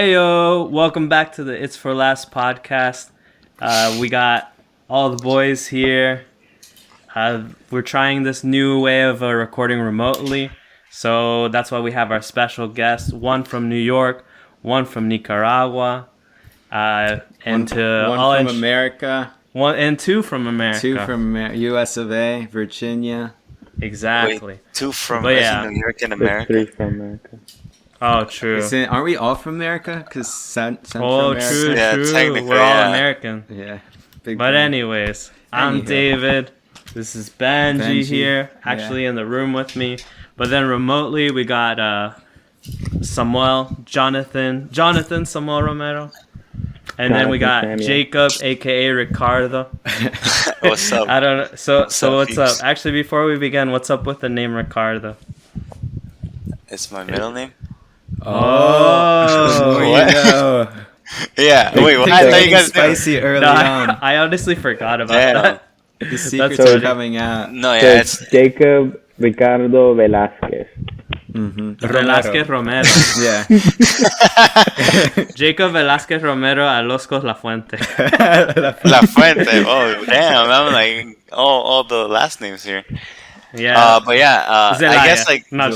Heyo, welcome back to the It's for Last podcast. We got all the boys here. We're trying this new way of recording remotely. So that's why we have our special guests, one from New York, one from Nicaragua, one from America. Two from America. Two from US of A, Virginia. Exactly. Wait, two from But New York and America. Three from America. Oh, true. Aren't we all from America? Because Central America. True. Yeah, We're all American. Yeah. But anyways, I'm David. This is Benji here, actually in the room with me. But then remotely, we got Jonathan Samuel Romero. And then we got Samuel. Jacob, a.k.a. Ricardo. What's up? I don't know. So what's peeps? up? Actually, before we begin, what's up with the name Ricardo? It's my middle name. Oh, what? Yeah. Wait, what? I thought you guys spicy knew. early on. I honestly forgot about that. The secrets are coming out. No, yeah, it's Jacob Ricardo Velázquez. Velázquez Romero. Yeah. Jacob Velázquez Romero Aloscos La Fuente. La Fuente. Oh, damn. I'm like all the last names here. Yeah. But yeah, I guess like No,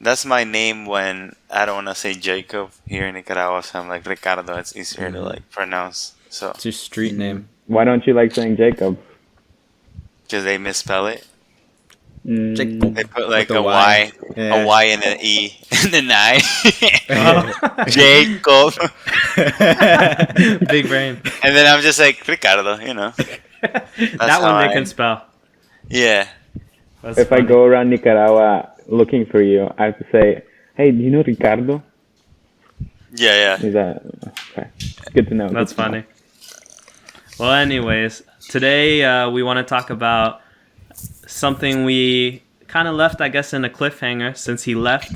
that's my name when I don't want to say Jacob here in Nicaragua, so I'm like Ricardo. It's easier to like pronounce. So It's your street name. Why don't you like saying Jacob? because they misspell it, Jacob. they put like With a Y, Yeah. a Y and an E and an I. Jacob. Big brain. And then I'm just like Ricardo, you know. That one they can spell. Yeah. That's If funny. I go around Nicaragua looking for you, I have to say, hey, do you know Ricardo? Yeah. Is that okay? Good to know. That's funny. Well, anyways, today we want to talk about something we kind of left, I guess, in a cliffhanger since he left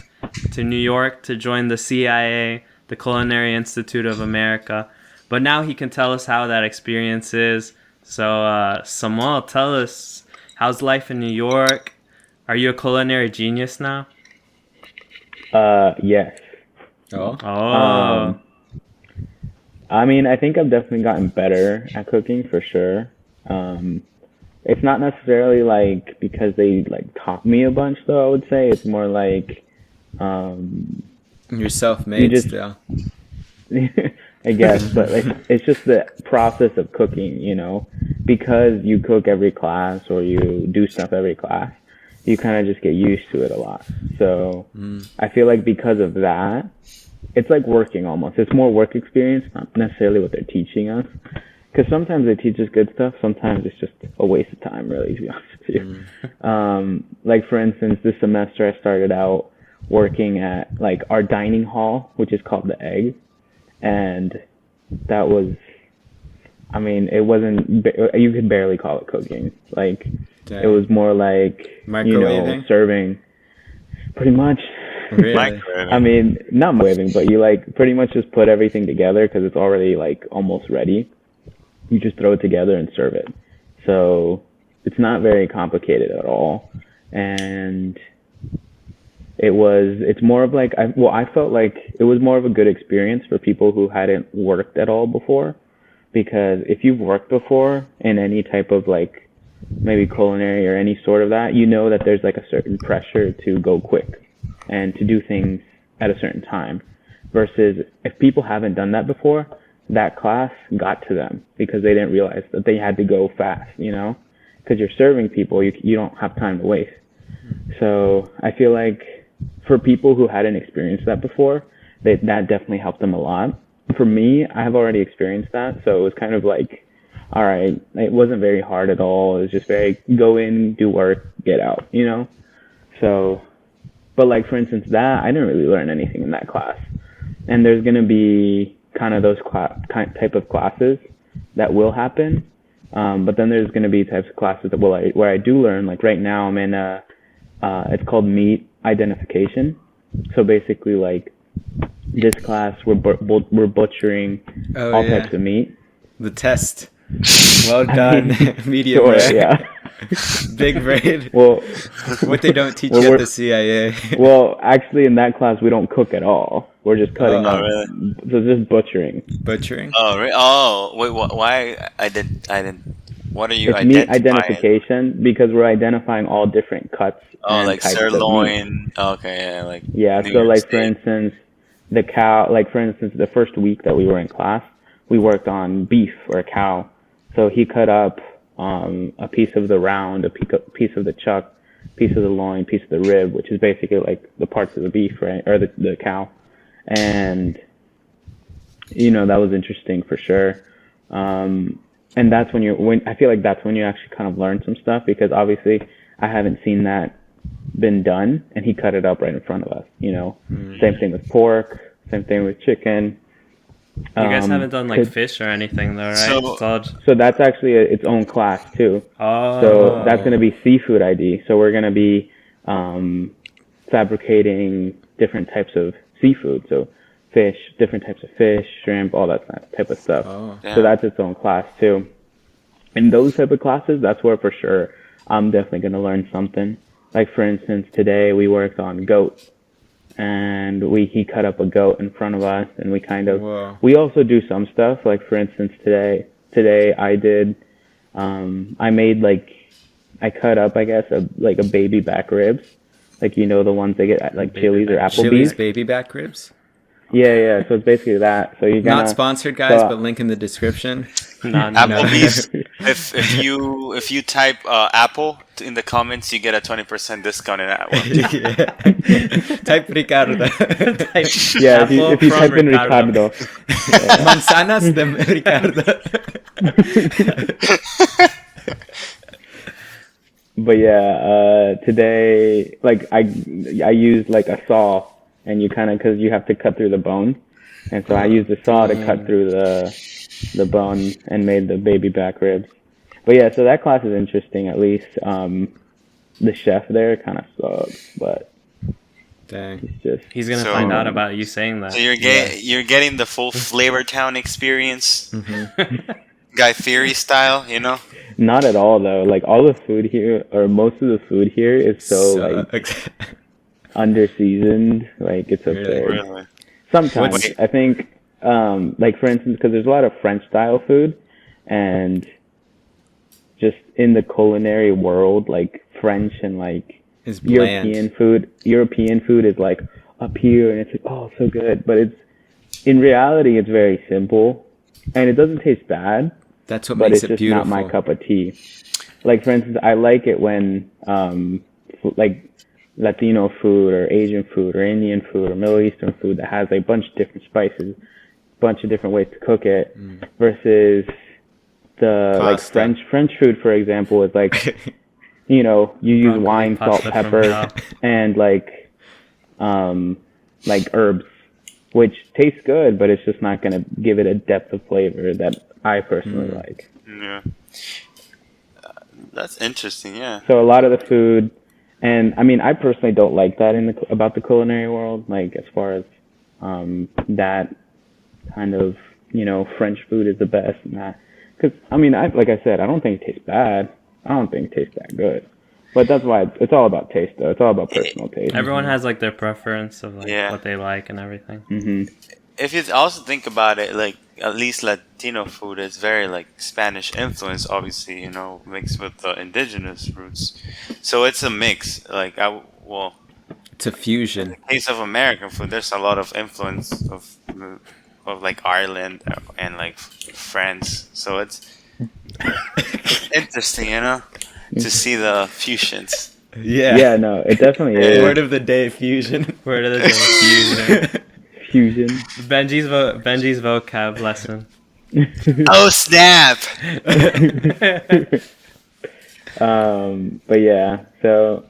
to New York to join the CIA, the Culinary Institute of America. But now he can tell us how that experience is. So, Samuel, tell us, how's life in New York? Are you a culinary genius now? Yes. Oh. I mean, I think I've definitely gotten better at cooking for sure. It's not necessarily like because they like taught me a bunch though, I would say. It's more like You're self-made just- still. I guess, but like, it's just the process of cooking, you know, because you cook every class or you do stuff every class, you kind of just get used to it a lot. So I feel like because of that, it's like working almost. It's more work experience, not necessarily what they're teaching us. Because sometimes they teach us good stuff. Sometimes it's just a waste of time, really, to be honest with you. Like, for instance, this semester I started out working at, like, our dining hall, which is called The Egg. And that was, I mean, it wasn't, you could barely call it cooking. Like, Dang. it was more like, you know, Microwaving? serving, pretty much. Really? Microwaving. I mean, not waving, but you like pretty much just put everything together because it's already like almost ready. You just throw it together and serve it. So it's not very complicated at all. And it's more of like, I felt like it was more of a good experience for people who hadn't worked at all before. Because if you've worked before in any type of like maybe culinary or any sort of that, you know that there's like a certain pressure to go quick and to do things at a certain time. Versus if people haven't done that before, that class got to them because they didn't realize that they had to go fast, you know? Because you're serving people, you don't have time to waste. So I feel like for people who hadn't experienced that before, that definitely helped them a lot. For me, I have already experienced that, so it was kind of like, all right, it wasn't very hard at all. It was just very go in, do work, get out, you know? So, but like for instance, that I didn't really learn anything in that class. And there's going to be kind of those type of classes that will happen. But then there's going to be types of classes that where I do learn. Like right now I'm in it's called meat identification. So basically like this class we're butchering all types of meat. The test. Well done, medium Sure, rare. yeah. Big brain. Well, What they don't teach Well, you at we're- the CIA. well, actually, in that class, we don't cook at all. We're just cutting Oh, up. really? So it's just butchering. Butchering. Oh, wait, why? I didn't. What are you It's meat identifying? identification because we're identifying all different cuts Oh, and like types of meat. sirloin. Okay, yeah, like Yeah, New so York like for steak. instance, the cow, like for instance, the first week that we were in class, we worked on beef or a cow. So he cut up a piece of the round, a piece of the chuck, piece of the loin, piece of the rib, which is basically like the parts of the beef, right, or the cow. And that was interesting for sure. And that's when I feel like that's when you actually kind of learn some stuff because obviously I haven't seen that been done, and he cut it up right in front of us. Same thing with pork, same thing with chicken. You guys haven't done like Could- fish or anything though, right? So- It's all So that's actually its own class too. oh, So that's going to be seafood ID. So we're going to be fabricating different types of seafood. So fish, different types of fish, shrimp, all that type of stuff. Oh. Yeah. So that's its own class too. In those type of classes, that's where for sure I'm definitely going to learn something. Like for instance, today we worked on goat, and he cut up a goat in front of us, and Whoa. we also do some stuff. Like for instance, today I did, I made I cut up, I guess, a baby back ribs, like the ones they get at like Baby Chili's or back- Chili's Applebee's. baby back ribs. Yeah. So it's basically that. So you're gonna Not sponsored, guys, so- but link in the description. no. Applebee's. if you type Apple in the comments, you get a 20% discount in that one. Yeah. Type Ricardo. Yeah, Apple if you from type in Ricardo. Ricardo. Manzanas de Ricardo. But yeah, today, I used a saw, and because you have to cut through the bone, and so I used the saw to cut through the bone and made the baby back ribs. But yeah, so that class is interesting. At least the chef there kind of sucks, but Dang. it's just He's gonna So- find out about you saying that. So you're getting the full Flavor Town experience, Mm-hmm. Guy Fieri style, not at all though. Like all the food here, or most of the food here, is so under seasoned. Like it's absurd. Really? Sometimes What's- I think, for instance, because there's a lot of French style food, and just in the culinary world, like French and It's bland. European food is up here, and it's oh so good, but in reality it's very simple, and it doesn't taste bad, That's what but makes it's it just beautiful. not my cup of tea. Like for instance, I like it when Latino food or Asian food or Indian food or Middle Eastern food that has a bunch of different spices, bunch of different ways to cook it, versus the Pasta. French food, for example, is you use Broccoli wine, salt, pasta from pepper, hell. and herbs, which tastes good, but it's just not gonna give it a depth of flavor that I personally like. Yeah. That's interesting. Yeah. So a lot of the food, and I mean, I personally don't like that about the culinary world, as far as that kind of French food is the best, and that because I mean, like I said, I don't think it tastes bad. I don't think it tastes that good, but that's why it's all about taste, though. It's all about personal taste. Everyone has their preference of Yeah. what they like and everything. Hmm. If you also think about it, at least Latino food is very Spanish influence, obviously, mixed with the indigenous roots. So it's a mix. It's a fusion. Case of American food, there's a lot of influence of Ireland and France. So it's interesting, to see the fusions. Yeah. Yeah, no, it definitely is Word of the day, fusion. Word of the day, fusion. fusion. Benji's vocab lesson. Oh snap! But yeah, so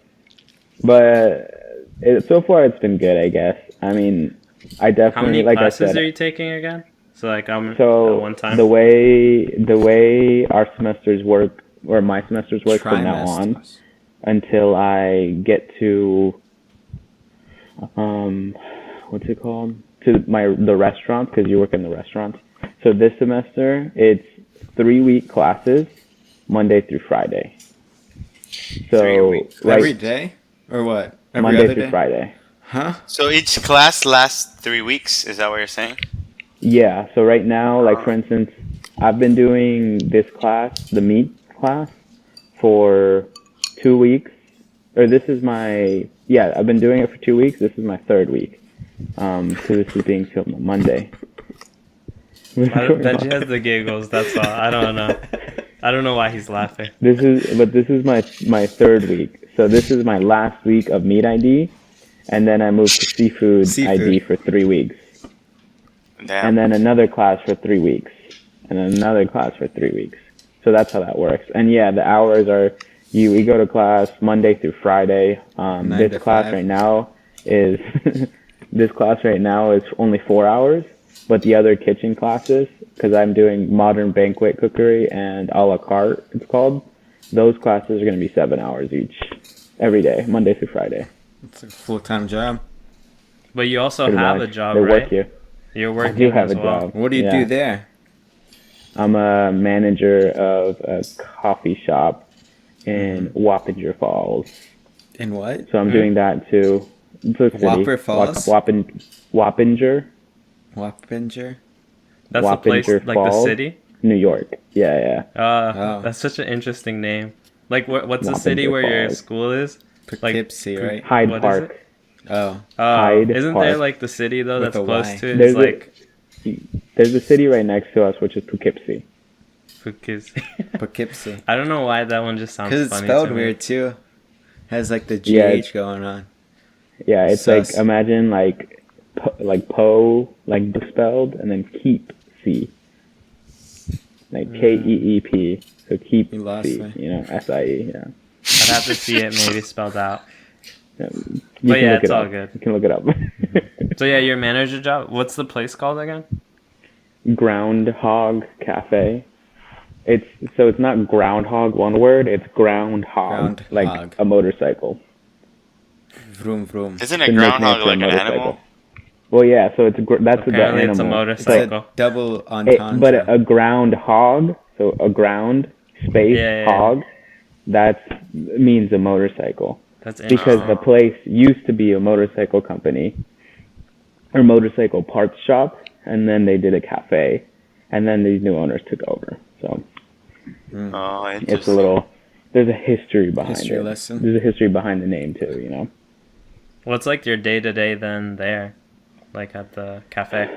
so far it's been good, I guess. I mean, I How definitely many like I classes said. are you taking again? So at So one time. the way our semesters work, or my semesters work from now on, Trimesters. until I get to what's it called? To the restaurant, because you work in the restaurant. So this semester it's 3-week classes, Monday through Friday. So weeks. Every day? Or what? Every Monday other through day? Friday. Huh? So each class lasts 3 weeks. Is that what you're saying? Yeah. So right now, like for instance, I've been doing this class, the meat class, for 2 weeks. Or this is my I've been doing it for 2 weeks. This is my third week. Because this is being filmed on Monday. Benji has the giggles. That's all. I don't know. I don't know why he's laughing. This is my third week. So this is my last week of meat ID, and then I moved to seafood ID for 3 weeks. Damn. And then another class for 3 weeks, and then another class for 3 weeks. So that's how that works. And yeah, the hours are we go to class Monday through Friday. This class 5. right now is only 4 hours, but the other kitchen classes, because I'm doing modern banquet cookery and a la carte, it's called. Those classes are going to be 7 hours each, every day, Monday through Friday. It's a full-time job. But you also Pretty have much. a job, They right? work you. You're I working do have as a well. job. What do you do there? I'm a manager of a coffee shop in Wappinger Falls. In what? So I'm doing that too. It's a city. Whopper Falls? Wappinger. Wappinger? That's the place, Wappinger like Falls, the city? New York. Yeah. Oh. That's such an interesting name. Like, what's the Wappinger city where your Falls. school is? Poughkeepsie, right? Hyde What is Park. it? Oh. Hyde Isn't Park. there like the city though With that's a close Y. to it? There's It's like There's a city right next to us, which is Poughkeepsie. Poughkeepsie. Poughkeepsie. I don't know why that one just sounds funny. Because it's spelled to me. weird, too. Has, like, the Yeah, GH going on. Yeah, it's Sus. like, imagine like Po, like spelled, and then keep C. Like Keep. So keep You lost C. me. SIE. Yeah. I'd have to see it maybe spelled out. You But can yeah, look it's it all up. good. You can look it up. So yeah, your manager job. What's the place called again? Groundhog Cafe. It's not groundhog one word. It's groundhog, like Groundhog. a motorcycle. Vroom, vroom. Isn't The a nickname groundhog for a like an motorcycle. animal? Well, yeah. So that's the Apparently animal. it's a It's motorcycle. a double entendre. But a groundhog, so a ground space Yeah. hog, that means a motorcycle. That's Because interesting. the place used to be a motorcycle company or motorcycle parts shop, and then they did a cafe, and then these new owners took over. So Oh, it's a interesting. little. There's a history behind History it. lesson. There's a history behind the name too. What's like your day to day then there, like at the cafe?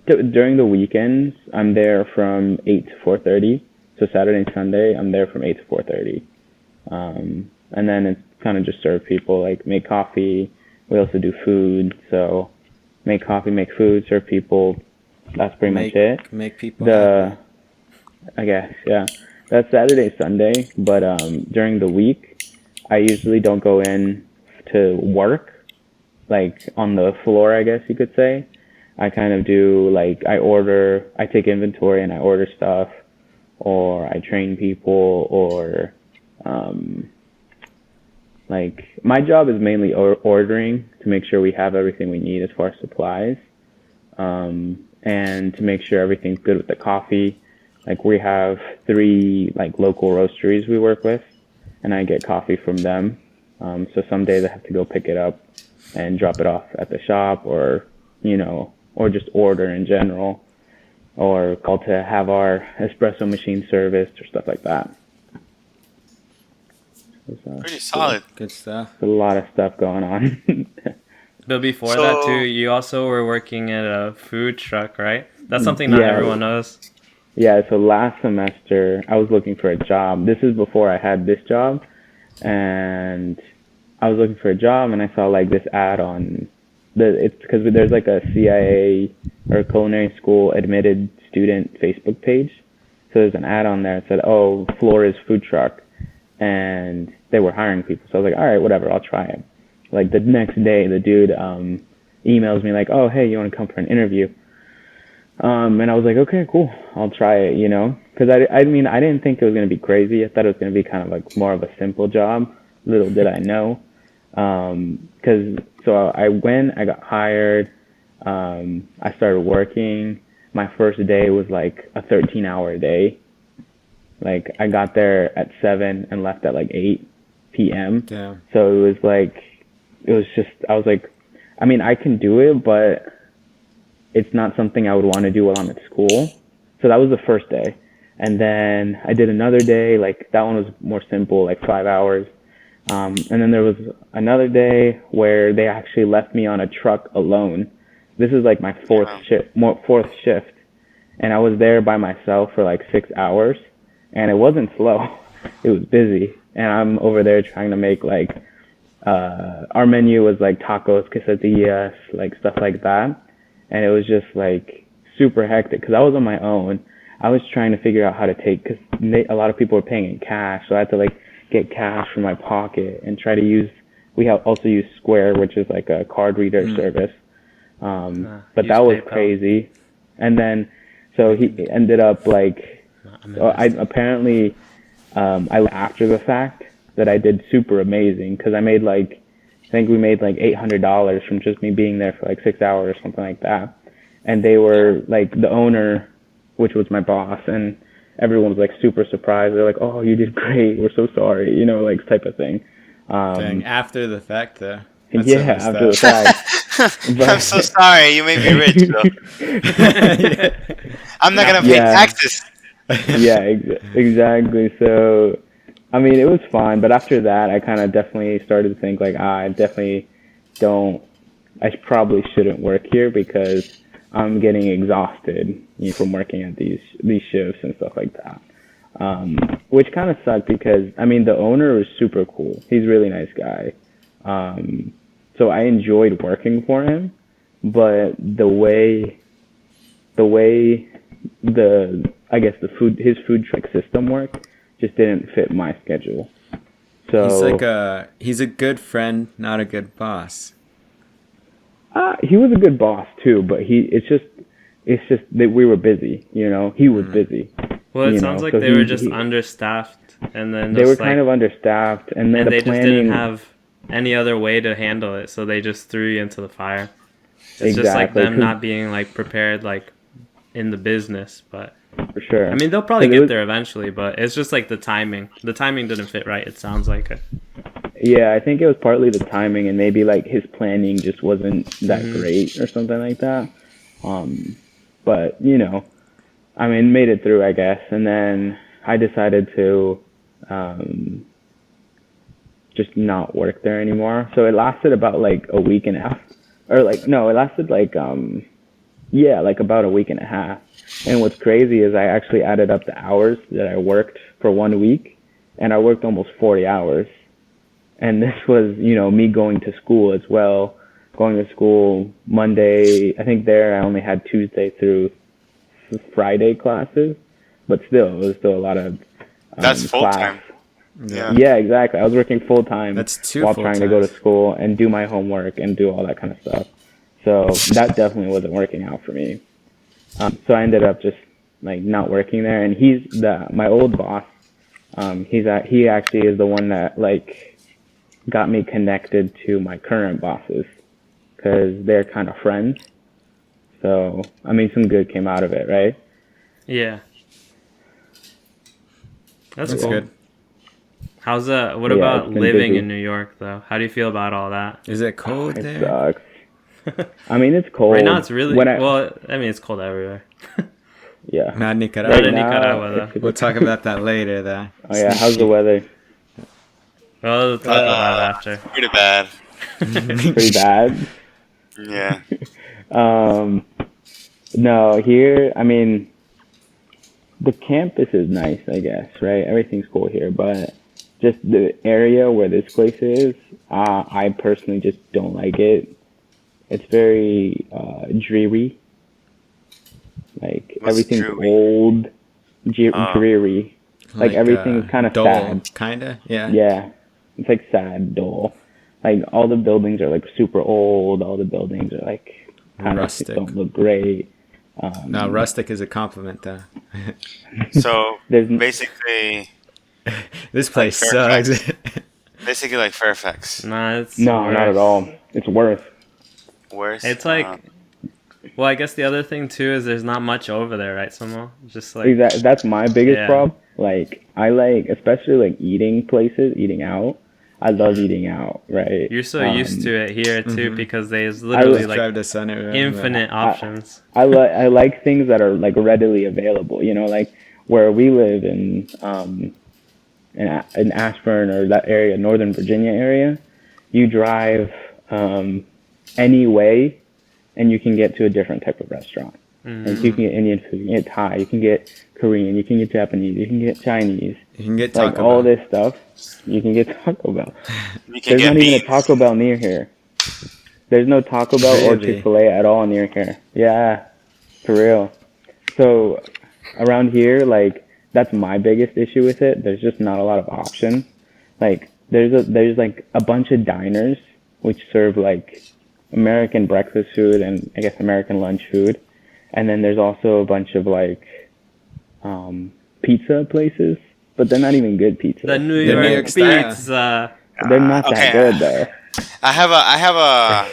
During the weekends, I'm there from 8 to 4:30. So Saturday and Sunday, I'm there from 8 to 4:30. And then it's kind of just serve people, like make coffee. We also do food. So make coffee, make food, serve people. That's pretty much it. Make people happy. I guess, yeah. That's Saturday, Sunday. But during the week, I usually don't go in to work, like on the floor, I guess you could say. I kind of do like I take inventory and I order stuff, or I train people, or like my job is mainly ordering to make sure we have everything we need as far as supplies, and to make sure everything's good with the coffee. Like we have 3 like local roasteries we work with, and I get coffee from them. So some days I have to go pick it up and drop it off at the shop, or or just order in general, or call to have our espresso machine serviced or stuff like that. Pretty solid. Good stuff. There's a lot of stuff going on. But before So- that too, you also were working at a food truck, right? That's something not Yeah. everyone knows. Yeah, so last semester I was looking for a job. This is before I had this job, and I was looking for a job, and I saw like this ad on it's because there's like a CIA or culinary school admitted student Facebook page. So there's an ad on there that said, "Oh, Flores food truck," and they were hiring people. So I was like, "All right, whatever, I'll try it." Like the next day, the dude emails me like, "Oh, hey, you want to come for an interview?" And I was like, "Okay, cool, I'll try it," because I mean I didn't think it was gonna be crazy. I thought it was gonna be kind of like more of a simple job. Little did I know. So I went, I got hired, I started working. My first day was like a 13-hour day. Like I got there at 7 and left at like 8 p.m. Damn. So it was just, I was like, I mean, I can do it, but it's not something I would want to do while I'm at school. So that was the first day. And then I did another day, like that one was more simple, like 5 hours. And then there was another day where they actually left me on a truck alone. This is like my fourth shift. And I was there by myself for like 6 hours. And it wasn't slow. It was busy. And I'm over there trying to make like, our menu was like tacos, quesadillas, like stuff like that. And it was just like super hectic because I was on my own. I was trying to figure out how to take, because a lot of people were paying in cash. So I had to like get cash from my pocket and try to use, we have also use Square, which is like a card reader service. But that was PayPal. Crazy. And then, so he ended up like, I apparently, after the fact that I did super amazing because I made like, I think we made like $800 from just me being there for like 6 hours or something like that. And they were like the owner, which was my boss, and everyone was like super surprised. They're like, "Oh, you did great. We're so sorry," you know, like type of thing. Dang, after the fact, though. Yeah, after the fact. I'm so sorry. You made me rich, though. I'm not gonna pay taxes. Yeah, exactly. So, I mean, it was fine, but after that, I kind of definitely started to think like, I definitely don't. I probably shouldn't work here because I'm getting exhausted, you know, from working at these shifts and stuff like that. Which kind of sucked because, I mean, the owner was super cool. He's a really nice guy. So I enjoyed working for him, but the way I guess his food truck system worked just didn't fit my schedule. So he's a good friend, not a good boss. He was a good boss too, but it's just that we were busy, you know. He was busy. Well, it sounds like they were just understaffed, and then they were kind of understaffed, and then they just didn't have any other way to handle it, so they just threw you into the fire. It's just like them not being like prepared, like in the business, but for sure. I mean, they'll probably get there eventually, but it's just like the timing. The timing didn't fit right. It sounds like it. Yeah, I think it was partly the timing, and maybe like his planning just wasn't that great or something like that. But you know, I mean, made it through, I guess. And then I decided to just not work there anymore. So it lasted about like a week and a half, or like no, it lasted like like about a week and a half. And what's crazy is I actually added up the hours that I worked for 1 week, and I worked almost 40 hours. And this was, you know, me going to school as well. Going to school Monday, I think there I only had Tuesday through Friday classes, but still, it was still a lot of That's full class. time. Yeah, exactly. I was working full time while trying to go to school and do my homework and do all that kind of stuff. So that definitely wasn't working out for me. So I ended up just like not working there. And my old boss. He actually is the one that like got me connected to my current bosses because they're kind of friends. So, I mean, some good came out of it, right? Yeah. That's cool. Good. What about living in New York, though? How do you feel about all that? Is it cold there? It sucks. I mean, it's cold. Right now, it's really... it's cold everywhere. Yeah. Not Nicaragua. Not in Nicaragua, though. We'll talk about that later, though. Oh, yeah. How's the weather? Well, we'll talk about it after. Pretty bad. Pretty bad? Yeah. No, here, I mean, the campus is nice, I guess, right? Everything's cool here, but just the area where this place is, I personally just don't like it. It's very dreary. Like, everything's old, dreary. Like everything's kind of sad. Kinda, yeah. Yeah. It's like sad, dull. Like all the buildings are like super old. All the buildings are like kind of don't look great. No, rustic is a compliment, though. So basically, this place sucks. Basically, like Fairfax. Nah, it's not at all. It's worse. Worse. It's like Well, I guess the other thing too is there's not much over there, right, Samo? Just like Exactly. That's my biggest Yeah. problem. Like I like, especially like eating places, eating out. I love eating out, right? you're so used to it here too Mhm. because there's I literally was like Drive to Sun everywhere. infinite options. I like things that are like readily available. You know, like where we live in Ashburn or that area, Northern Virginia area. You drive any way, and you can get to a different type of restaurant. Like you can get Indian food, you can get Thai, you can get Korean, you can get Japanese, you can get Chinese. You can get Like Taco all Bell. this stuff, you can get Taco Bell. You can There's get not even a beans. Taco Bell near here. There's no Taco Bell or Really? Chick-fil-A at all near here. Yeah, for real. So around here, like that's my biggest issue with it. There's just not a lot of options. Like there's like a bunch of diners which serve like American breakfast food and I guess American lunch food, and then there's also a bunch of like pizza places, but they're not even good pizza. The New The New York York style. pizza. They're not Okay. that good though. I have a.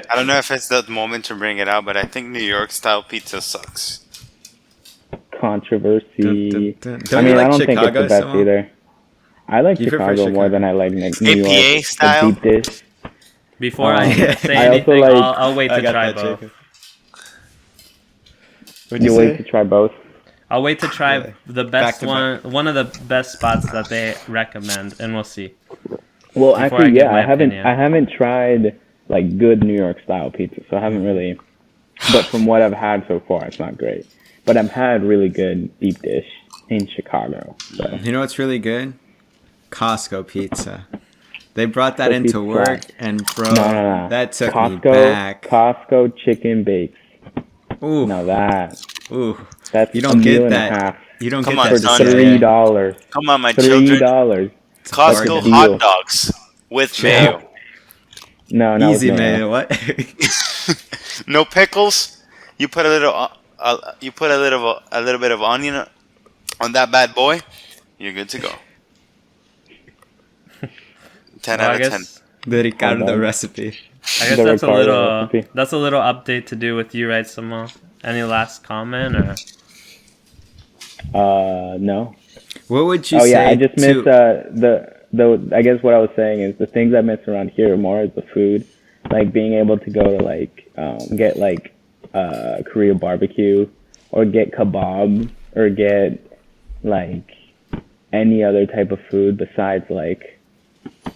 I don't know if it's the moment to bring it out, but I think New York style pizza sucks. Controversy. Dun, dun, dun. I Don't mean, you like I don't think it's Chicago, the best Simone? either. I like You prefer Chicago more Chicago? than I like New York. APA style? The deep dish. Before I Yeah. say I also anything, like- I'll wait I to got try that, both. Jacob. What'd You you wait to say? try both. I'll wait to try Yeah. the Back best to one of the best spots that they recommend, and we'll see. Well, Before I actually, give yeah, my I opinion. haven't tried like good New York style pizza, so I haven't really. But from what I've had so far, it's not great. But I've had really good deep dish in Chicago. So You know what's really good? Costco pizza. They brought that Costco into pizza. work, and bro, no. that took me Costco, back. Costco chicken bakes. Ooh, Now that ooh. that's You a don't meal get and that. a half You don't Come get on, that for son. to say. $3. Come on, my $3. children. That's a Costco deal. hot dogs with mayo. No, not Easy with mayo. mayo. What? No pickles. You put a little. You put a little bit of onion on that bad boy. You're good to go. 10 Well, out I of 10. guess The Ricardo dog. recipe. I guess The that's a Ricardo little recipe. that's a little update to do with you, right, Samo? Any last comment or? No. What would you Oh say? yeah, I just miss to, the. I guess what I was saying is the things I miss around here more is the food, like being able to go to like get like Korea barbecue or get kebab or get like any other type of food besides like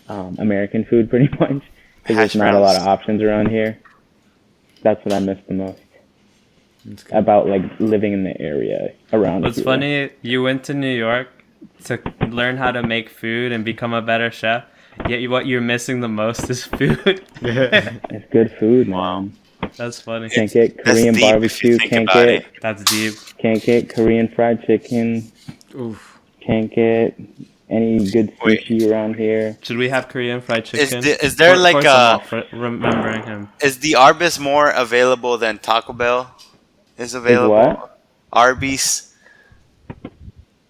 American food, pretty much, because Hash there's not a lot browns. of options around here. That's what I miss the most That's good. about like living in the area around What's here. funny, you went to New York to learn how to make food and become a better chef. Yet what you're missing the most is food. It's good food, Wow. man. That's funny. Can't get That's Korean deep if you barbecue. think Can't about get it. That's deep. can't get Korean fried chicken. Oof. Can't get any good Wait. sushi around here. Should we have Korean fried chicken? Is there For- like for a- Samo, for remembering him? Is the Arby's more available than Taco Bell is Is available? what? Arby's.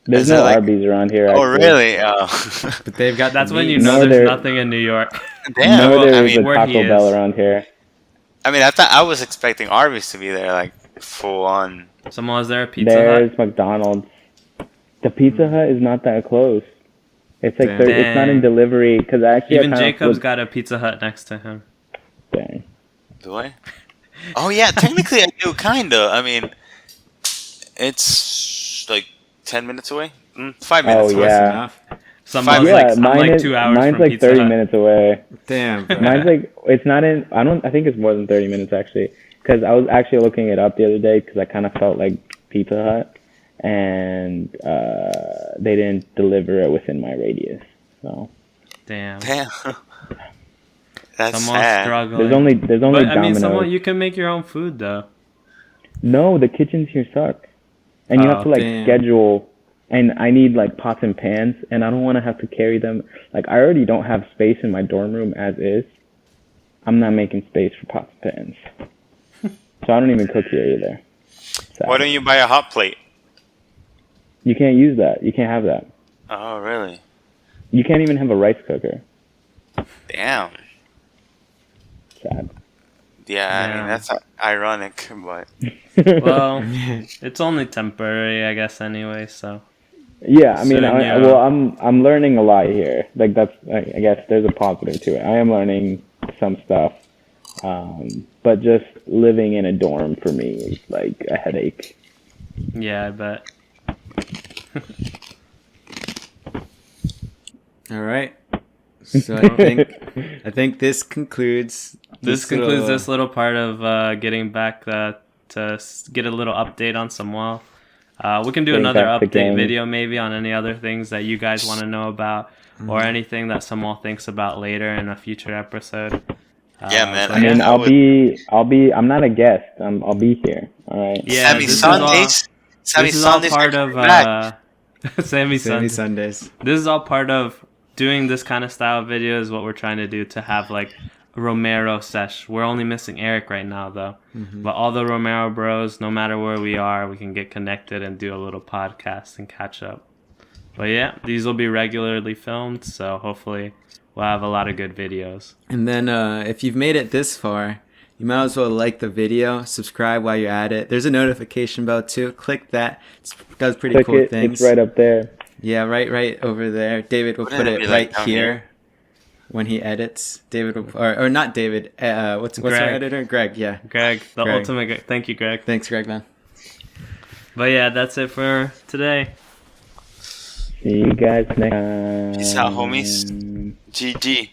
There's Is no it like- Arby's around here. Oh, Actually. really? Oh. But they've got That's the when you meat. know Nor there's there- nothing in New York. Damn. Nor well, there I is mean, a where he Taco Bell is. around here. I thought I was expecting Arby's to be there, like full on. Samo, is there a Pizza There's Hut? McDonald's. The Pizza Hut is not that close. It's like Damn. it's not in Dang. delivery because actually Even I kinda Jacob's flipped- got a Pizza Hut next to him. Dang. Do I? Oh yeah, technically I do, kinda. I mean, it's like 10 minutes away. 5 minutes Oh, away. yeah. Enough. Samo's Yeah, like, I'm mine like is 2 hours mine's from like Pizza 30 Hut. minutes away. Damn. Bro. Mine's like it's not in. I think it's more than 30 minutes actually. Because I was actually looking it up the other day because I kind of felt like Pizza Hut, and they didn't deliver it within my radius. So Damn. Damn. That's Someone's sad. struggling. there's only But I mean, Domino's. someone you can make your own food though. No, the kitchens here suck, and you Oh, have to like damn. schedule. And I need like pots and pans, and I don't want to have to carry them. Like I already don't have space in my dorm room as is. I'm not making space for pots and pans, so I don't even cook here either. Sad. Why don't you buy a hot plate? You can't use that. You can't have that. Oh, really? You can't even have a rice cooker. Damn. Sad. I mean, that's ironic, but Well, it's only temporary, I guess, anyway. So Yeah, I mean, Soon, yeah. well, I'm learning a lot here. Like that's, I guess there's a positive to it. I am learning some stuff, but just living in a dorm for me is like a headache. yeah, I bet. All right. So I think this concludes. This concludes this little part of getting back get a little update on Samuel. We can do Getting another back to update gang. video maybe on any other things that you guys want to know about, or anything that Samuel thinks about later in a future episode. Yeah, man. but I mean, I I'll would- be. I'm not a guest. I'll be here. All right. Yeah, Sammy this is all- Sundays. Sammy This is all Sundays. part are of coming back. Sammy Sammy Sundays. Sundays. This is all part of doing this kind of style of video is what we're trying to do to have like a Romero sesh. We're only missing Eric right now though. But all the Romero bros, no matter where we are, we can get connected and do a little podcast and catch up. But yeah, these will be regularly filmed, so hopefully we'll have a lot of good videos. And then if you've made it this far, you might as well like the video, subscribe while you're at it. There's a notification bell too. Click that. It does pretty Click cool it. things. It's right up there. Yeah, right over there. David will Wouldn't put it it be, right like, down here here? when he edits. David will, or not David. What's our Greg. editor? Greg. Yeah. Greg, the Greg. ultimate. Thank you, Greg. Thanks, Greg, man. But yeah, that's it for today. See you guys next time. Peace out, homies. GG.